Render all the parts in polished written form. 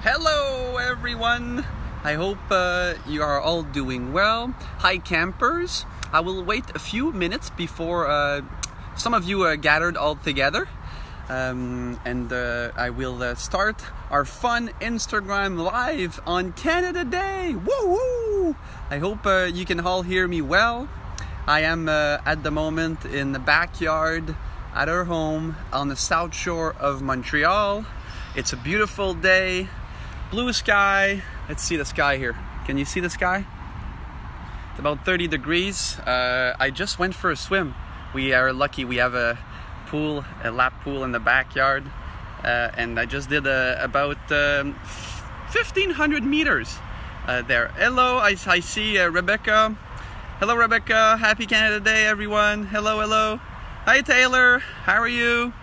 Hello everyone! I hope you are all doing well. Hi campers! I will wait a few minutes before some of you gathered all together. And I will start our fun Instagram live on Canada Day! Woo woo! I hope you can all hear me well. I am at the moment in the backyard at our home on the south shore of Montreal. It's a beautiful day. Blue sky. Let's see the sky here. Can you see the sky? It's about 30 degrees. I just went for a swim. We are lucky. We have a pool, a lap pool in the backyard. And I just did about 1,500 meters there. Hello, I see Rebecca. Hello, Rebecca. Happy Canada Day, everyone. Hello, hello. Hi, Taylor. How are you?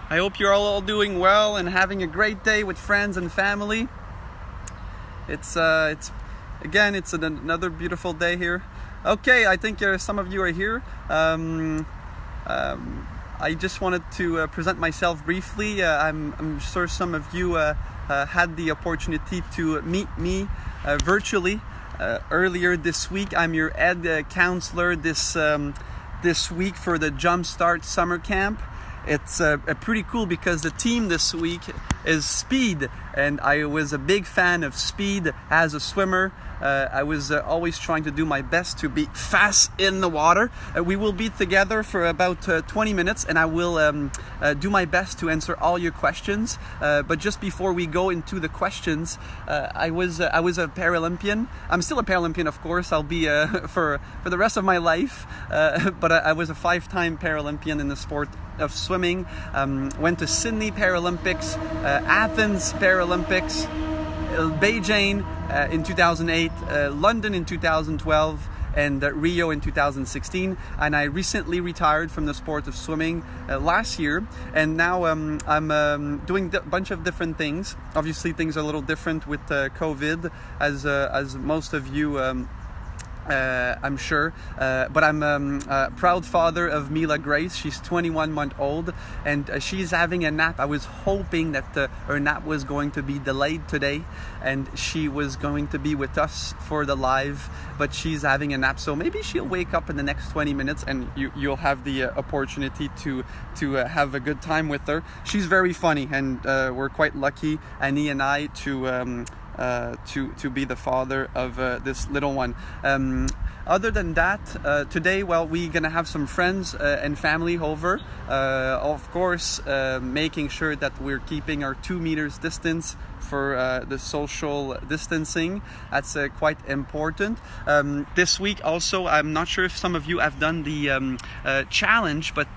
I hope you're all doing well and having a great day with friends and family. It's another beautiful day here. Okay, I think some of you are here. I just wanted to present myself briefly. I'm sure some of you had the opportunity to meet me virtually earlier this week. I'm your ed counselor this week for the Jumpstart Summer Camp. It's pretty cool because the team this week is speed, and I was a big fan of speed as a swimmer. I was always trying to do my best to be fast in the water. We will be together for about 20 minutes, and I will do my best to answer all your questions. But just before we go into the questions, I was a Paralympian. I'm still a Paralympian, of course. I'll be for the rest of my life. But I was a 5-time Paralympian in the sport of swimming. Went to Sydney Paralympics, Athens Paralympics, Beijing in 2008, London in 2012, and Rio in 2016. And I recently retired from the sport of swimming last year, and now I'm doing a bunch of different things. Obviously things are a little different with COVID, as most of you I'm sure, but I'm a proud father of Mila Grace. She's 21 months old, and she's having a nap. I was hoping that her nap was going to be delayed today, and she was going to be with us for the live, but she's having a nap, so maybe she'll wake up in the next 20 minutes, and you'll have the opportunity to have a good time with her. She's very funny, and we're quite lucky, Annie and I, to be the father of this little one. Other than that, today, well, we're gonna have some friends and family over. Of course, making sure that we're keeping our 2 meters distance for the social distancing. That's quite important. This week also, I'm not sure if some of you have done the challenge, but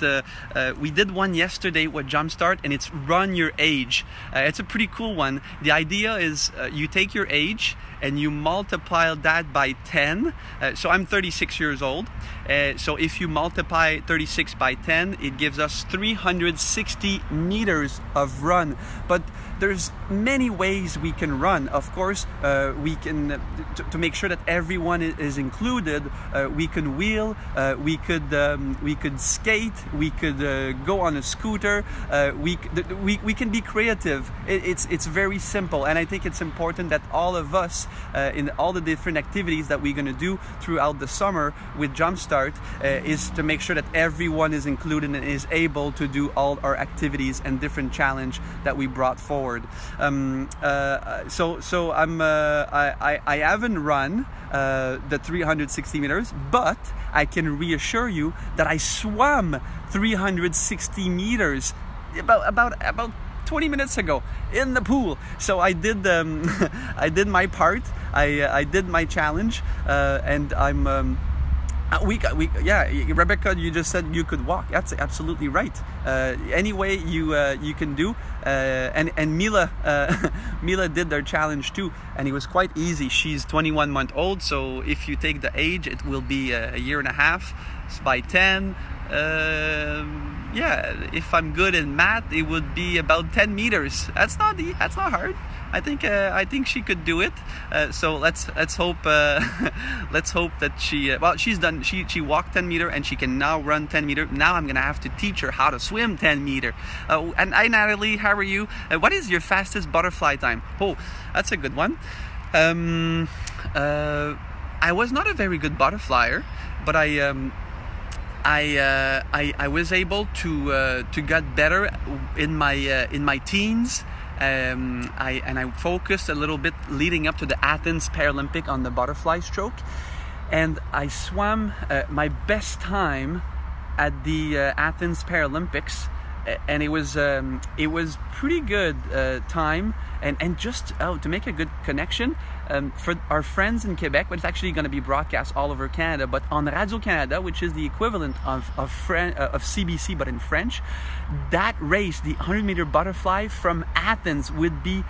we did one yesterday with Jumpstart, and it's Run Your Age. It's a pretty cool one. The idea is you take your age and you multiply that by 10. So I'm 36 years old. So if you multiply 36 by 10, it gives us 360 meters of run. But there's many ways we can run. Of course, we can, to make sure that everyone is included, we can wheel, we could skate, we could go on a scooter, we can be creative. It's very simple, and I think it's important that all of us, in all the different activities that we're going to do throughout the summer with Jumpstart, is to make sure that everyone is included and is able to do all our activities and different challenge that we brought forward. So I haven't run the 360 meters, but I can reassure you that I swam 360 meters about 20 minutes ago in the pool. So I did I did my part. I did my challenge, and I'm yeah, Rebecca, you just said you could walk. That's absolutely right. Any way you can do, and Mila Mila did their challenge too, and it was quite easy. She's 21 months old, so if you take the age, it will be a year and a half. It's by 10. yeah, if I'm good in math, it would be about 10 meters. That's not hard. I think she could do it. So let's hope let's hope that she she's done. She walked 10 meter and she can now run 10 meter. Now I'm gonna have to teach her how to swim 10 meter. And hi Natalie, how are you? What is your fastest butterfly time? Oh, that's a good one. I was not a very good butterflyer, but I was able to get better in my teens. I focused a little bit leading up to the Athens Paralympic on the butterfly stroke, and I swam my best time at the Athens Paralympics, and it was pretty good time. And just to make a good connection, for our friends in Quebec, but it's actually going to be broadcast all over Canada, but on Radio-Canada, which is the equivalent of CBC but in French, that race, the 100-meter butterfly from Athens, will be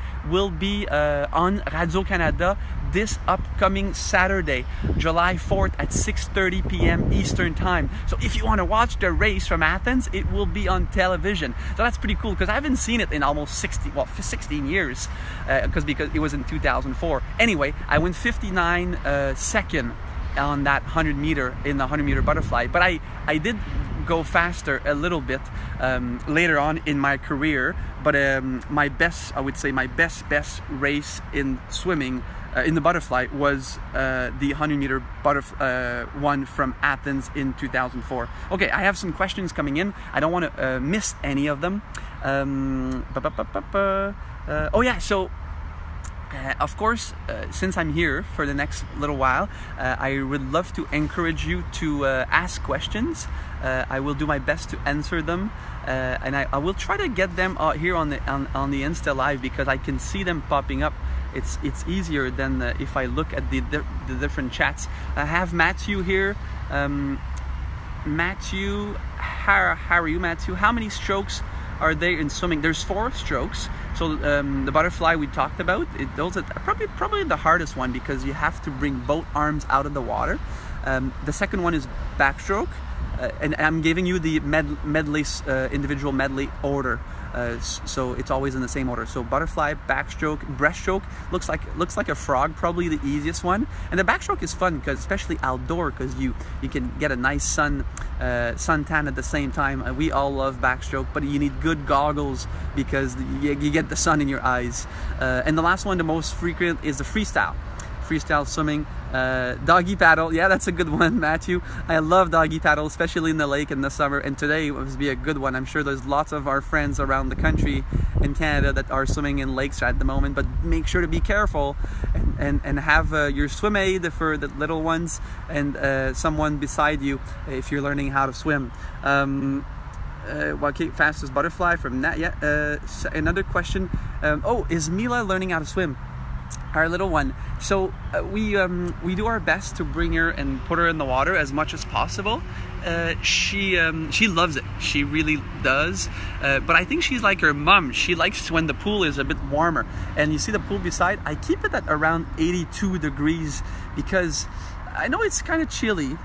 on Radio-Canada this upcoming Saturday, July 4th at 6:30 p.m. Eastern Time. So if you want to watch the race from Athens, it will be on television. So that's pretty cool because I haven't seen it in almost 16 years because it was in 2004. Anyway, I went 59 second on that 100 meter in the 100 meter butterfly, but I did go faster a little bit later on in my career. But my best race in swimming in the butterfly was the 100 meter one from Athens in 2004. Okay, I have some questions coming in. I don't want to miss any of them. Oh yeah, so of course, since I'm here for the next little while, I would love to encourage you to ask questions. I will do my best to answer them, and I will try to get them here on the Insta Live because I can see them popping up. It's easier than if I look at the different chats. I have Matthew here. Matthew, how are you, Matthew? How many strokes are there in swimming? There's 4 strokes. So the butterfly we talked about, those are probably the hardest one because you have to bring both arms out of the water. The second one is backstroke, and I'm giving you the individual medley order. So it's always in the same order. So butterfly, backstroke, breaststroke looks like a frog, probably the easiest one. And the backstroke is fun because especially outdoor, because you can get a nice suntan at the same time. We all love backstroke, but you need good goggles because you get the sun in your eyes. And the last one, the most frequent, is the freestyle swimming. Doggy paddle, yeah, that's a good one, Matthew. I love doggy paddle, especially in the lake in the summer, and today must be a good one. I'm sure there's lots of our friends around the country in Canada that are swimming in lakes at the moment, but make sure to be careful and have your swim aid for the little ones and someone beside you if you're learning how to swim. Okay, fastest butterfly from Nat. Yeah, another question. Is Mila learning how to swim? Our little one. So we do our best to bring her and put her in the water as much as possible. She loves it. She really does. But I think she's like her mom. She likes when the pool is a bit warmer. And you see the pool beside, I keep it at around 82 degrees because I know it's kind of chilly.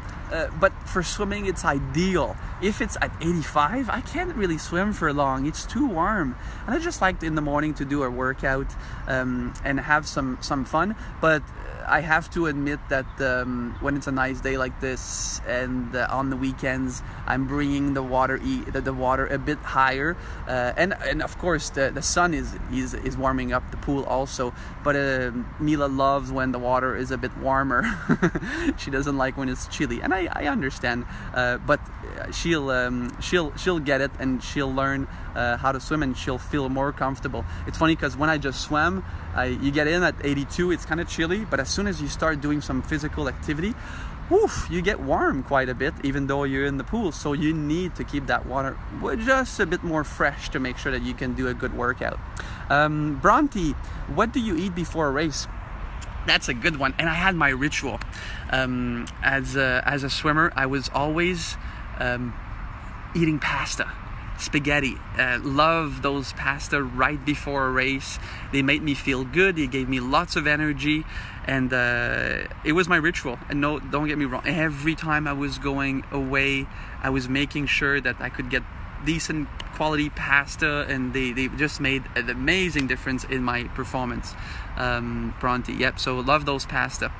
But for swimming, it's ideal. If it's at 85, I can't really swim for long. It's too warm. And I just like in the morning to do a workout and have some fun. But I have to admit that when it's a nice day like this and on the weekends, I'm bringing the water a bit higher. And of course, the sun is warming up the pool also. But Mila loves when the water is a bit warmer. She doesn't like when it's chilly, and I understand. But she'll get it, and she'll learn how to swim, and she'll feel more comfortable. It's funny because when I just swam, you get in at 82, it's kind of chilly, but as soon as you start doing some physical activity, you get warm quite a bit, even though you're in the pool. So you need to keep that water just a bit more fresh to make sure that you can do a good workout. Bronte, what do you eat before a race? That's a good one. And I had my ritual. As a swimmer, I was always eating pasta, spaghetti. Love those pasta right before a race. They made me feel good. They gave me lots of energy, and it was my ritual. And no, don't get me wrong, every time I was going away, I was making sure that I could get decent quality pasta, and they just made an amazing difference in my performance. Bronte, yep. So love those pasta.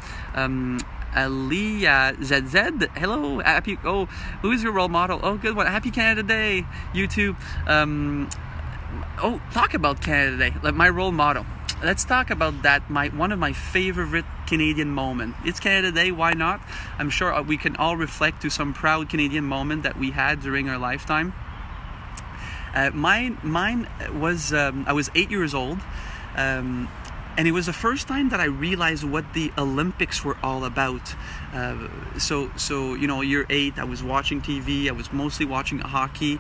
Aliyah ZZ, hello, happy. Oh, who is your role model? Oh, good one. Happy Canada Day, you too. Oh, talk about Canada Day, like my role model. Let's talk about that. One of my favorite Canadian moment. It's Canada Day. Why not? I'm sure we can all reflect to some proud Canadian moment that we had during our lifetime. Mine was I was 8 years old. And it was the first time that I realized what the Olympics were all about. So you know, year 8, I was watching TV. I was mostly watching hockey.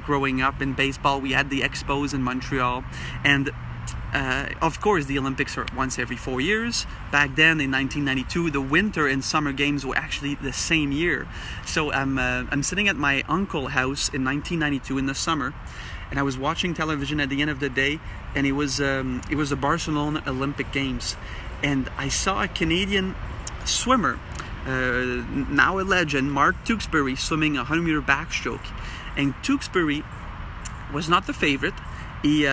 Growing up in baseball, we had the Expos in Montreal, and of course, the Olympics are once every 4 years. Back then, in 1992, the Winter and Summer Games were actually the same year. So I'm sitting at my uncle's house in 1992 in the summer, and I was watching television at the end of the day, and it was the Barcelona Olympic Games, and I saw a Canadian swimmer, now a legend, Mark Tewksbury, swimming a 100-meter backstroke, and Tewksbury was not the favorite. He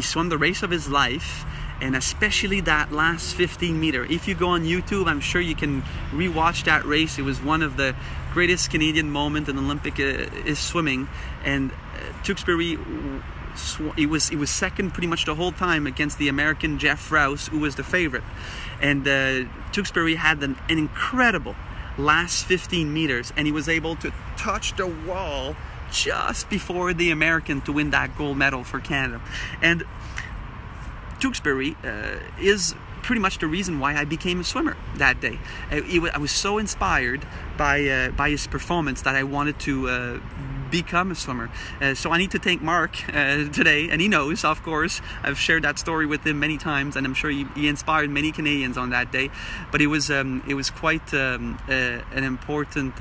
swam the race of his life, and especially that last 15 meter. If you go on YouTube, I'm sure you can rewatch that race. It was one of the greatest Canadian moments in Olympic is swimming, and Tewksbury, he was second pretty much the whole time against the American Jeff Rouse, who was the favorite. And Tewksbury had an incredible last 15 meters, and he was able to touch the wall just before the American to win that gold medal for Canada. And Tewksbury is pretty much the reason why I became a swimmer that day. I was so inspired by his performance that I wanted to become a swimmer. So I need to thank Mark today, and he knows, of course. I've shared that story with him many times, and I'm sure he inspired many Canadians on that day. But it was quite an important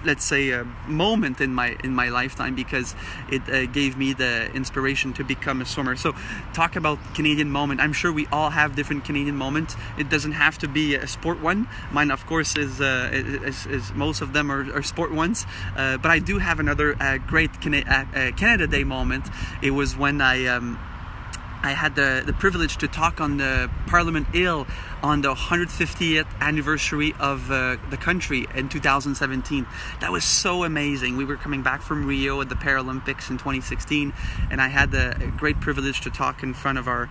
let's say a moment in my lifetime, because it gave me the inspiration to become a swimmer. So talk about Canadian moment. I'm sure we all have different Canadian moments. It doesn't have to be a sport one. Mine, of course, is most of them are sport ones. But I do have another great Canada Day moment. It was when I had the privilege to talk on the Parliament Hill on the 150th anniversary of the country in 2017. That was so amazing. We were coming back from Rio at the Paralympics in 2016, and I had the great privilege to talk in front of our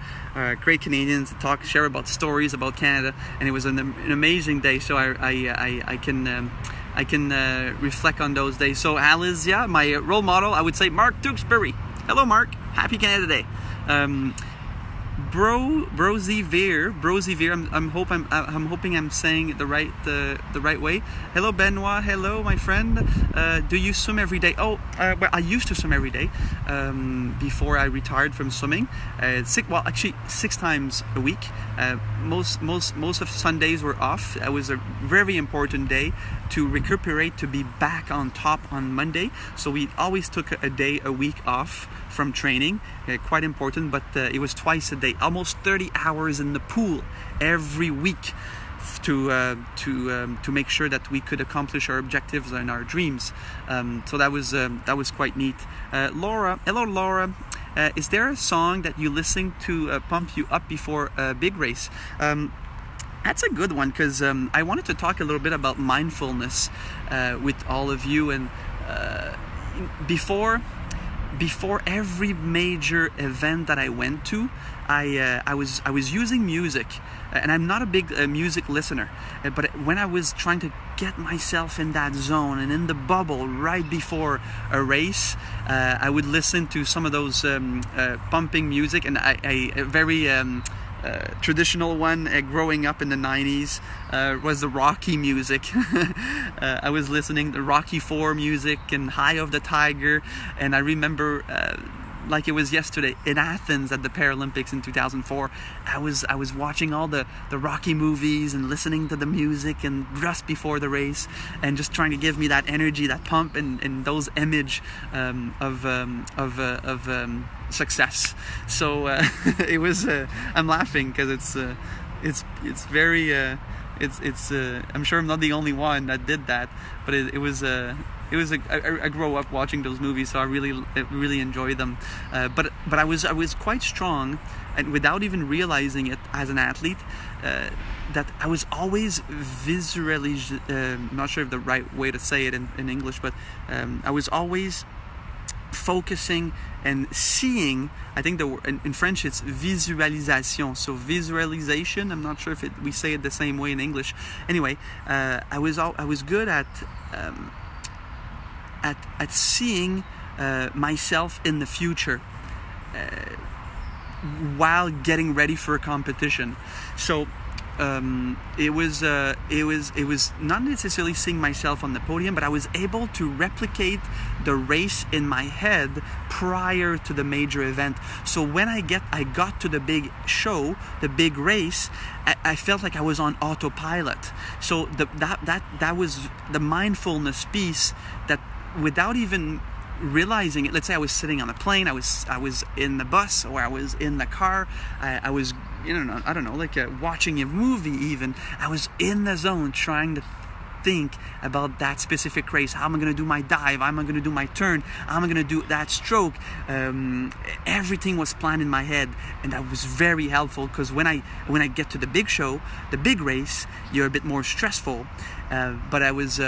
great Canadians, to share about stories about Canada, and it was an amazing day. So I can reflect on those days. So Alice, yeah, my role model, I would say Mark Tewksbury. Hello, Mark. Happy Canada Day. Brozivere. I'm hoping I'm saying it the right way. Hello, Benoit. Hello, my friend. Do you swim every day? Oh, well, I used to swim every day before I retired from swimming. 6 times a week. Most of Sundays were off. It was a very important day to recuperate, to be back on top on Monday. So we always took a day a week off from training. Quite important, but it was twice a day, almost 30 hours in the pool every week to make sure that we could accomplish our objectives and our dreams. So that was quite neat. Laura, hello, Laura. Is there a song that you listen to pump you up before a big race? That's a good one, because I wanted to talk a little bit about mindfulness with all of you. And before every major event that I went to, I was using music, and I'm not a big music listener, but when I was trying to get myself in that zone and in the bubble right before a race, I would listen to some of those pumping music, and a very traditional one growing up in the 90s was the Rocky music. I was listening to Rocky 4 music and Eye of the Tiger, and I remember like it was yesterday in Athens at the Paralympics in 2004. I was watching all the Rocky movies and listening to the music and just before the race, and just trying to give me that energy, that pump, and those image of success. So it was. I'm laughing because it's very. I'm sure I'm not the only one that did that, but it was I grew up watching those movies, so I really enjoy them. But I was quite strong, and without even realizing it as an athlete, that I was always visually. I'm not sure if the right way to say it in English, but I was always focusing and seeing. I think in French it's visualisation. So visualization. I'm not sure if we say it the same way in English. Anyway, I was good at seeing myself in the future while getting ready for a competition. So it was not necessarily seeing myself on the podium, but I was able to replicate the race in my head prior to the major event. So when I got to the big show, the big race, I felt like I was on autopilot. So that was the mindfulness piece that, without even realizing it, let's say I was sitting on a plane, I was in the bus, or I was in the car, I was, I don't know, like watching a movie even. I was in the zone trying to think about that specific race. How am I going to do my dive? How am I going to do my turn? How am I going to do that stroke? Everything was planned in my head, and that was very helpful, because when I get to the big show, the big race, you're a bit more stressful. But I was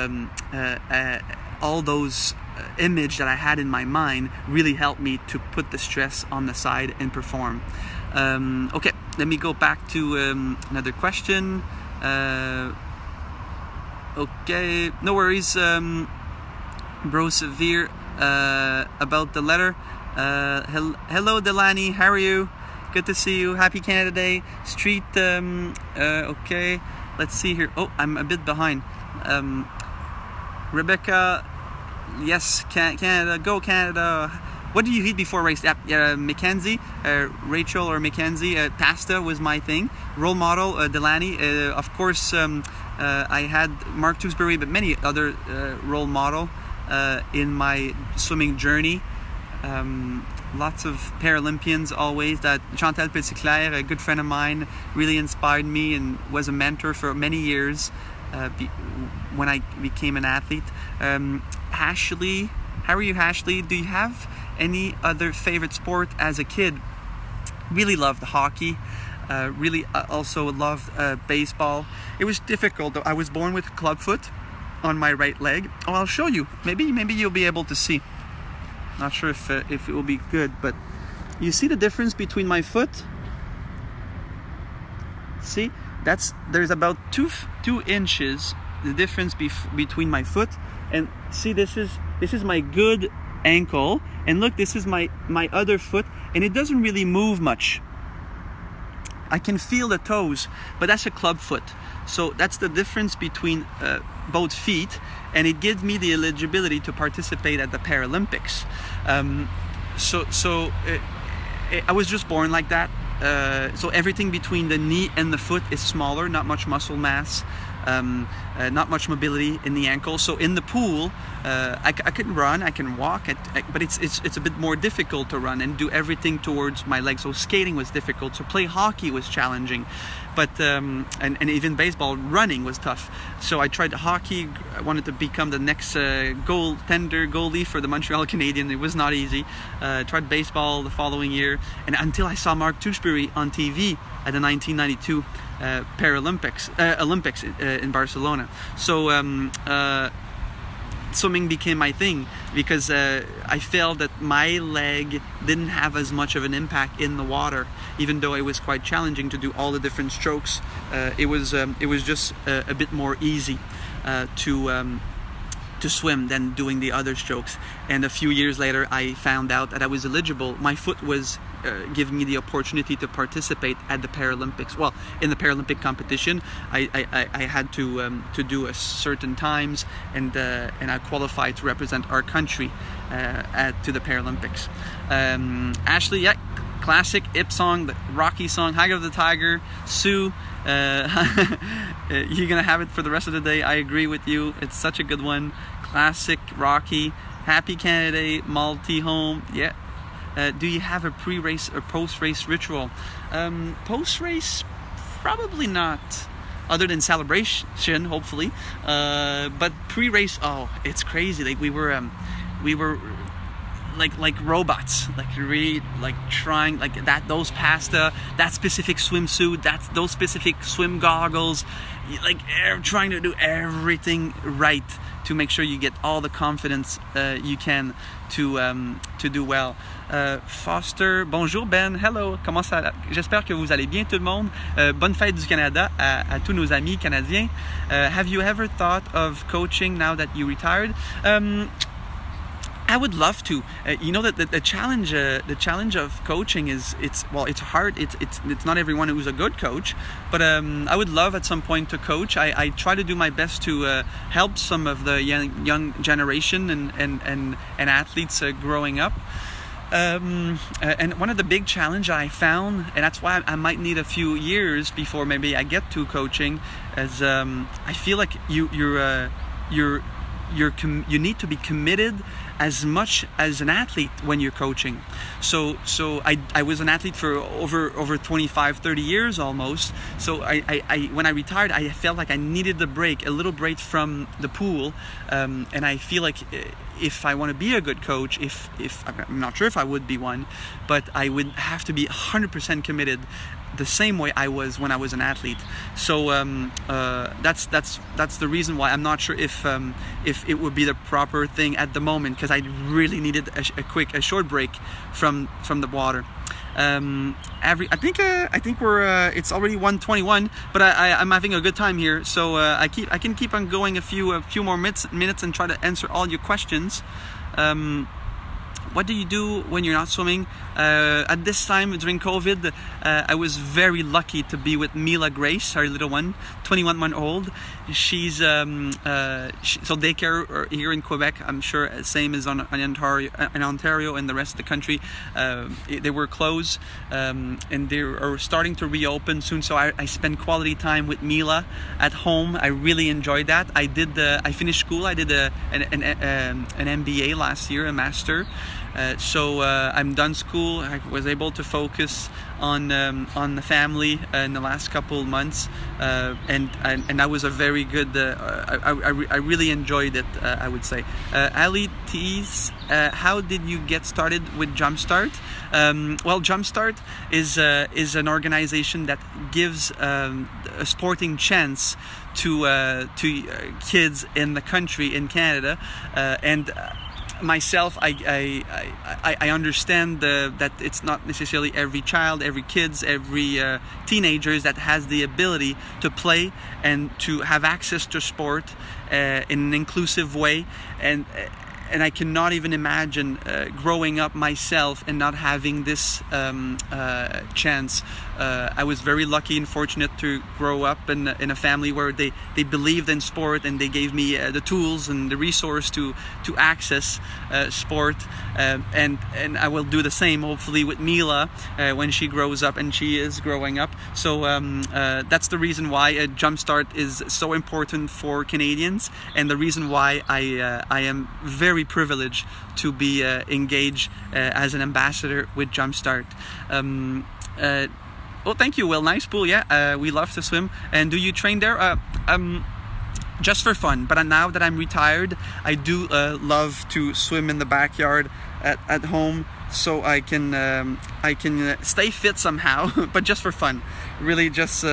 all those image that I had in my mind really helped me to put the stress on the side and perform. Okay, let me go back to another question. Okay, no worries, Bro Severe, about the letter. Hello Delaney, how are you? Good to see you. Happy Canada Day. Street, okay, let's see here. Oh, I'm a bit behind. Rebecca, yes, Canada, go Canada. What do you eat before race? Mackenzie, Rachel or Mackenzie, pasta was my thing. Role model, Delaney. Of course, I had Mark Tewksbury, but many other role model in my swimming journey. Lots of Paralympians always. That Chantal Petitclerc, a good friend of mine, really inspired me and was a mentor for many years when I became an athlete. Ashley, how are you, Ashley? Do you have any other favorite sport as a kid? Really loved hockey. Really also loved baseball. It was difficult though. I was born with clubfoot on my right leg. Oh, I'll show you. Maybe you'll be able to see. Not sure if it will be good, but you see the difference between my foot? See, there's about two inches the difference between my foot, and see, this is my good ankle, and look, this is my other foot, and it doesn't really move much. I can feel the toes, but that's a club foot. So that's the difference between both feet, and it gives me the eligibility to participate at the Paralympics. I was just born like that. So everything between the knee and the foot is smaller, not much muscle mass, not much mobility in the ankle. So in the pool, I can run, I can walk, but it's a bit more difficult to run and do everything towards my legs. So skating was difficult. So play hockey was challenging, but and even baseball, running was tough. So I tried hockey. I wanted to become the next goalie for the Montreal Canadiens. It was not easy. Tried baseball the following year, and until I saw Mark Tewksbury on TV at the 1992 Olympics in Barcelona. So swimming became my thing, because I felt that my leg didn't have as much of an impact in the water, even though it was quite challenging to do all the different strokes. It was just a bit more easy to swim than doing the other strokes. And a few years later, I found out that I was eligible. My foot was giving me the opportunity to participate at the Paralympics. Well, in the Paralympic competition, I had to do a certain times, and I qualified to represent our country to the Paralympics. Ashley, yeah, classic Ip song, the Rocky song, High of the Tiger, Sue. You're gonna have it for the rest of the day. I agree with you. It's such a good one. Classic Rocky. Happy Canada Day, Malty home. Yeah. Do you have a pre-race or post-race ritual? Post-race, probably not. other than celebration, hopefully. But pre-race, it's crazy. Like we were like robots, like really like trying like those pasta, that specific swimsuit, those specific swim goggles, like trying to do everything right to make sure you get all the confidence you can to do well. Foster, bonjour Ben, hello, comment ça? J'espère que vous allez bien tout le monde. Bonne fête du Canada à tous nos amis canadiens. Have you ever thought of coaching now that you retired? I would love to. You know that the challenge of coaching is it's hard. It's not everyone who's a good coach, but I would love at some point to coach. I try to do my best to help some of the young generation and athletes growing up. And one of the big challenge I found, and that's why I might need a few years before maybe I get to coaching, is I feel like you need to be committed as much as an athlete when you're coaching. So I was an athlete for over 25-30 years almost. So I when I retired, I felt like I needed a little break from the pool, and I feel like if I want to be a good coach, if I'm not sure if I would be one, but I would have to be 100% committed the same way I was when I was an athlete. So that's the reason why I'm not sure if it would be the proper thing at the moment, because I really needed a short break from the water. I think we're it's already 1:21, but I'm having a good time here, so I can keep on going a few more minutes and try to answer all your questions. What do you do when you're not swimming? At this time during COVID, I was very lucky to be with Mila Grace, our little one, 21-month-old. She's so daycare here in Quebec, I'm sure same as in Ontario and the rest of the country. They were closed, and they are starting to reopen soon. So I spend quality time with Mila at home. I really enjoyed that. I finished school. I did an MBA last year, a master. So I'm done school. I was able to focus on the family in the last couple of months, and that was a very good. I really enjoyed it. I would say. Ali Tees, how did you get started with Jumpstart? Well, Jumpstart is an organization that gives a sporting chance to kids in the country, in Canada, and myself, I understand that it's not necessarily every child, every kids, every teenagers that has the ability to play and to have access to sport in an inclusive way, and I cannot even imagine growing up myself and not having this chance. I was very lucky and fortunate to grow up in a family where they believed in sport, and they gave me the tools and the resource to access sport, and I will do the same hopefully with Mila when she grows up, and she is growing up. So that's the reason why Jumpstart is so important for Canadians, and the reason why I am very privileged to be engaged as an ambassador with Jumpstart. Well, thank you, Will. Nice pool, yeah. We love to swim. And do you train there? Just for fun. But now that I'm retired, I do love to swim in the backyard at home, so I can stay fit somehow, but just for fun. Really, just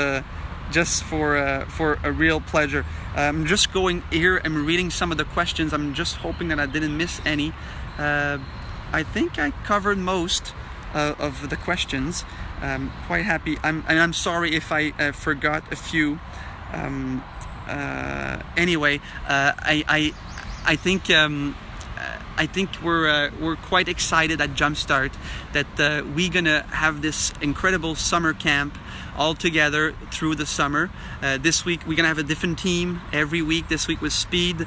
for a real pleasure. I'm just going here and reading some of the questions. I'm just hoping that I didn't miss any. I think I covered most of the questions. Quite happy. I'm sorry if I forgot a few. Anyway, I think we're quite excited at Jumpstart that we're gonna have this incredible summer camp all together through the summer. This week we're gonna have a different team every week. This week was speed.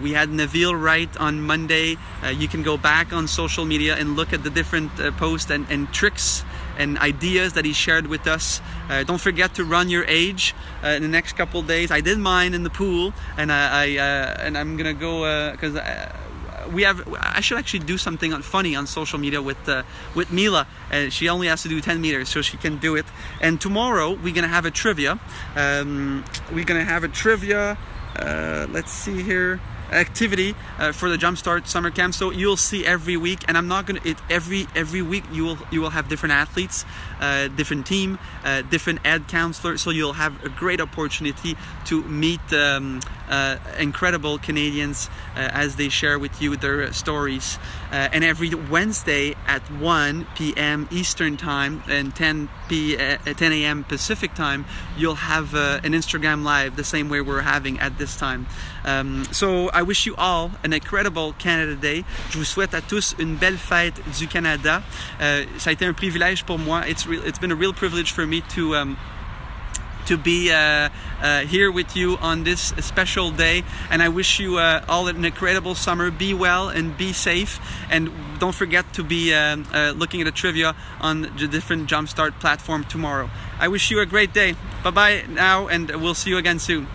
We had Neville Wright on Monday. You can go back on social media and look at the different posts and tricks and ideas that he shared with us. Don't forget to run your age in the next couple of days. I did mine in the pool, and I'm gonna go because I should actually do something funny on social media with Mila. She only has to do 10 meters, so she can do it. And tomorrow we're gonna have a trivia. Let's see here. Activity for the Jumpstart Summer Camp. So you'll see every week, and I'm not gonna every week you will have different athletes, different team, different ed counselors. So you'll have a great opportunity to meet incredible Canadians as they share with you their stories. And every Wednesday at 1 p.m. Eastern Time and 10 a.m. Pacific Time, you'll have an Instagram Live the same way we're having at this time. So I wish you all an incredible Canada Day. Je vous souhaite à tous une belle fête du Canada. Ça a été un privilège pour moi. It's been a real privilege for me to be here with you on this special day, and I wish you all an incredible summer. Be well and be safe, and don't forget to be looking at a trivia on the different Jumpstart platform tomorrow. I wish you a great day. Bye bye now, and we'll see you again soon.